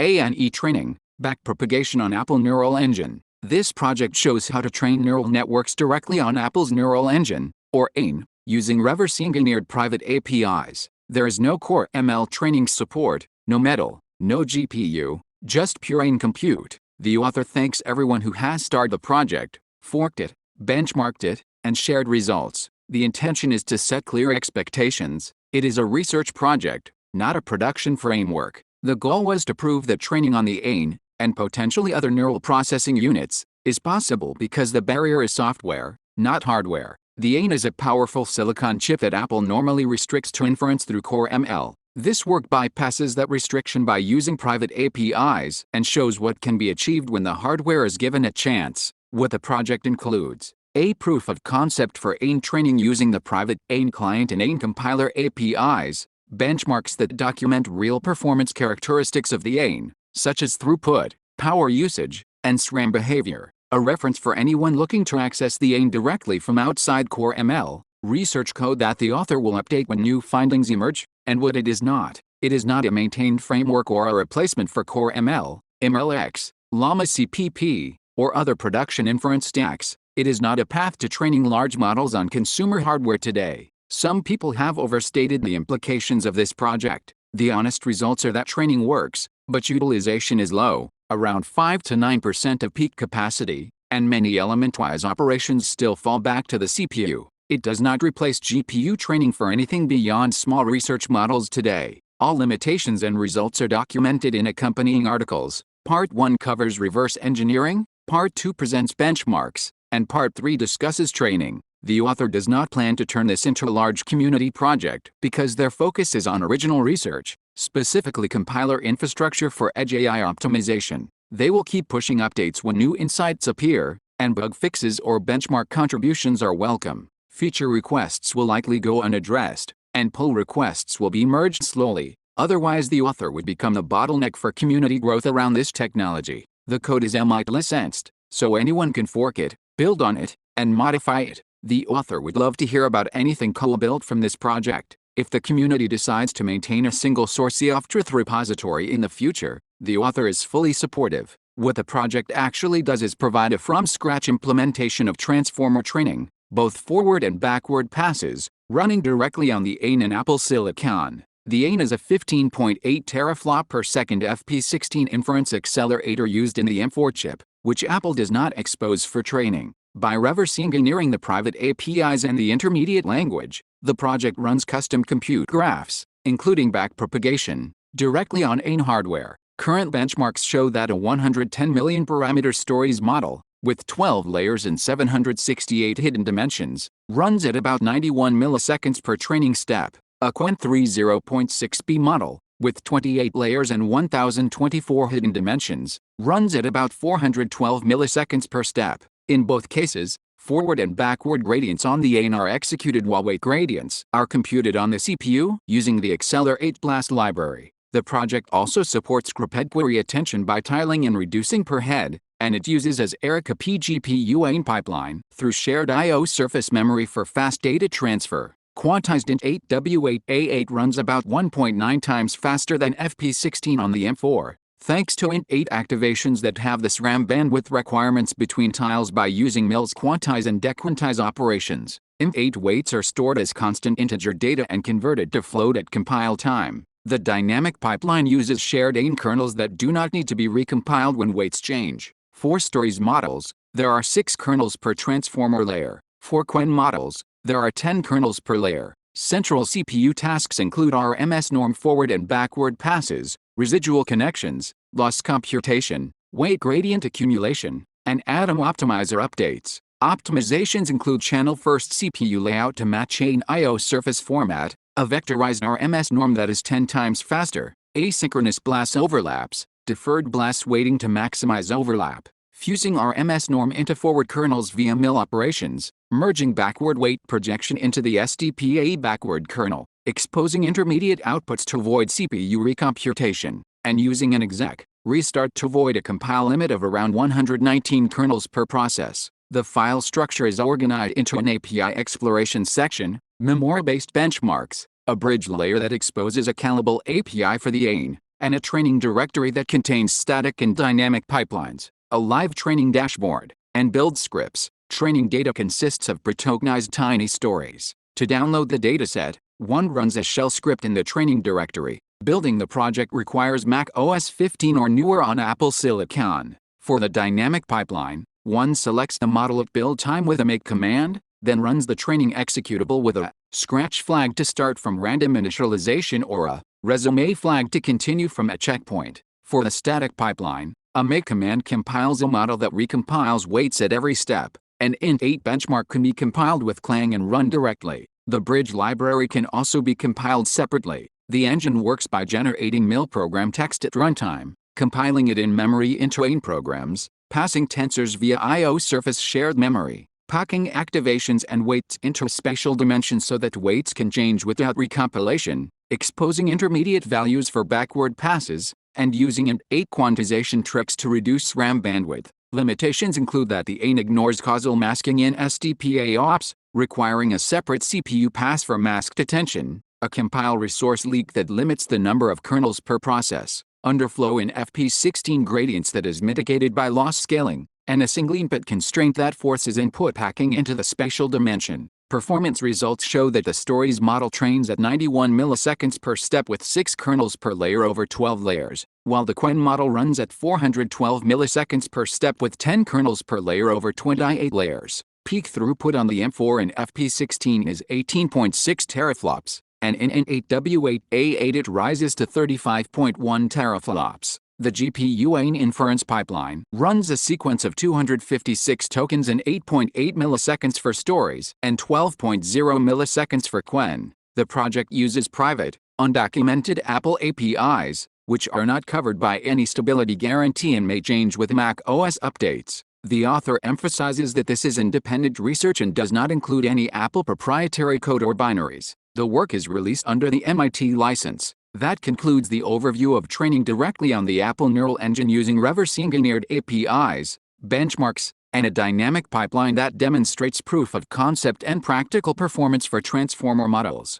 A&E training, backpropagation on Apple Neural Engine. This project shows how to train neural networks directly on Apple's Neural Engine, or AIN, using reverse-engineered private APIs. There is no core ML training support, no metal, no GPU, just pure AIN compute. The author thanks everyone who has started the project, forked it, benchmarked it, and shared results. The intention is to set clear expectations. It is a research project, not a production framework. The goal was to prove that training on the AIN, and potentially other neural processing units, is possible because the barrier is software, not hardware. The AIN is a powerful silicon chip that Apple normally restricts to inference through Core ML. This work bypasses that restriction by using private APIs and shows what can be achieved when the hardware is given a chance. What the project includes: a proof of concept for AIN training using the private AIN client and AIN compiler APIs, benchmarks that document real performance characteristics of the AIN, such as throughput, power usage, and SRAM behavior. A reference for anyone looking to access the AIN directly from outside Core ML, research code that the author will update when new findings emerge, and what it is not. It is not a maintained framework or a replacement for Core ML, MLX, Llama CPP, or other production inference stacks. It is not a path to training large models on consumer hardware today. Some people have overstated the implications of this project. The honest results are that training works, but utilization is low, around 5 to 9% of peak capacity, and many element-wise operations still fall back to the CPU. It does not replace GPU training for anything beyond small research models today. All limitations and results are documented in accompanying articles. Part 1 covers reverse engineering, Part 2 presents benchmarks, and Part 3 discusses training. The author does not plan to turn this into a large community project because their focus is on original research, specifically compiler infrastructure for edge AI optimization. They will keep pushing updates when new insights appear, and bug fixes or benchmark contributions are welcome. Feature requests will likely go unaddressed, and pull requests will be merged slowly. Otherwise, the author would become the bottleneck for community growth around this technology. The code is MIT licensed, so anyone can fork it, build on it, and modify it. The author would love to hear about anything co-built from this project. If the community decides to maintain a single source of truth repository in the future, the author is fully supportive. What the project actually does is provide a from-scratch implementation of transformer training, both forward and backward passes, running directly on the AIN and Apple Silicon. The AIN is a 15.8 teraflop per second FP16 inference accelerator used in the M4 chip, which Apple does not expose for training. By reverse engineering the private APIs and the intermediate language, the project runs custom compute graphs, including backpropagation, directly on AIN hardware. Current benchmarks show that a 110 million parameter stories model, with 12 layers and 768 hidden dimensions, runs at about 91 milliseconds per training step. A Qwen 30.6b model, with 28 layers and 1024 hidden dimensions, runs at about 412 milliseconds per step. In both cases, forward and backward gradients on the AIN are executed while weight gradients are computed on the CPU using the Accelerate Blast library. The project also supports group query attention by tiling and reducing per head, and it uses as Erica pGPU AIN pipeline through shared I/O surface memory for fast data transfer. Quantized int 8W8A8 runs about 1.9 times faster than FP16 on the M4, thanks to int 8 activations that have the SRAM bandwidth requirements between tiles by using mills quantize and dequantize operations. int 8 weights are stored as constant integer data and converted to float at compile time. The dynamic pipeline uses shared AIN kernels that do not need to be recompiled when weights change. For stories models, there are 6 kernels per transformer layer. For Qwen models, there are 10 kernels per layer. Central CPU tasks include RMS norm forward and backward passes, residual connections, loss computation, weight gradient accumulation, and atom optimizer updates. Optimizations include channel-first CPU layout to match AIN I/O surface format, a vectorized RMS norm that is 10 times faster, asynchronous BLAS overlaps, deferred BLAS weighting to maximize overlap, fusing RMS norm into forward kernels via mill operations, merging backward weight projection into the SDPA backward kernel, exposing intermediate outputs to avoid CPU recomputation, and using an exec restart to avoid a compile limit of around 119 kernels per process. The file structure is organized into an API exploration section, memory-based benchmarks, a bridge layer that exposes a callable API for the AIN, and a training directory that contains static and dynamic pipelines, a live training dashboard, and build scripts. Training data consists of pre-tokenized tiny stories. To download the dataset, one runs a shell script in the training directory. Building the project requires Mac OS 15 or newer on Apple Silicon. For the dynamic pipeline, one selects the model at build time with a make command, then runs the training executable with a scratch flag to start from random initialization or a resume flag to continue from a checkpoint. For the static pipeline, a make command compiles a model that recompiles weights at every step. An int8 benchmark can be compiled with Clang and run directly. The bridge library can also be compiled separately. The engine works by generating mil program text at runtime, compiling it in memory into AIN programs, passing tensors via I/O surface shared memory, packing activations and weights into spatial dimensions so that weights can change without recompilation, exposing intermediate values for backward passes, and using int8 quantization tricks to reduce RAM bandwidth. Limitations include that the AIN ignores causal masking in SDPA ops, requiring a separate CPU pass for mask detection, a compile resource leak that limits the number of kernels per process, underflow in FP16 gradients that is mitigated by loss scaling, and a single input constraint that forces input packing into the spatial dimension. Performance results show that the stories model trains at 91 milliseconds per step with 6 kernels per layer over 12 layers, while the Quen model runs at 412 milliseconds per step with 10 kernels per layer over 28 layers. Peak throughput on the M4 and FP16 is 18.6 teraflops, and in N8W8A8 it rises to 35.1 teraflops. The GPU AIN inference pipeline runs a sequence of 256 tokens in 8.8 milliseconds for stories and 12.0 milliseconds for Quen. The project uses private, undocumented Apple APIs, which are not covered by any stability guarantee and may change with Mac OS updates. The author emphasizes that this is independent research and does not include any Apple proprietary code or binaries. The work is released under the MIT license. That concludes the overview of training directly on the Apple Neural Engine using reverse-engineered APIs, benchmarks, and a dynamic pipeline that demonstrates proof of concept and practical performance for transformer models.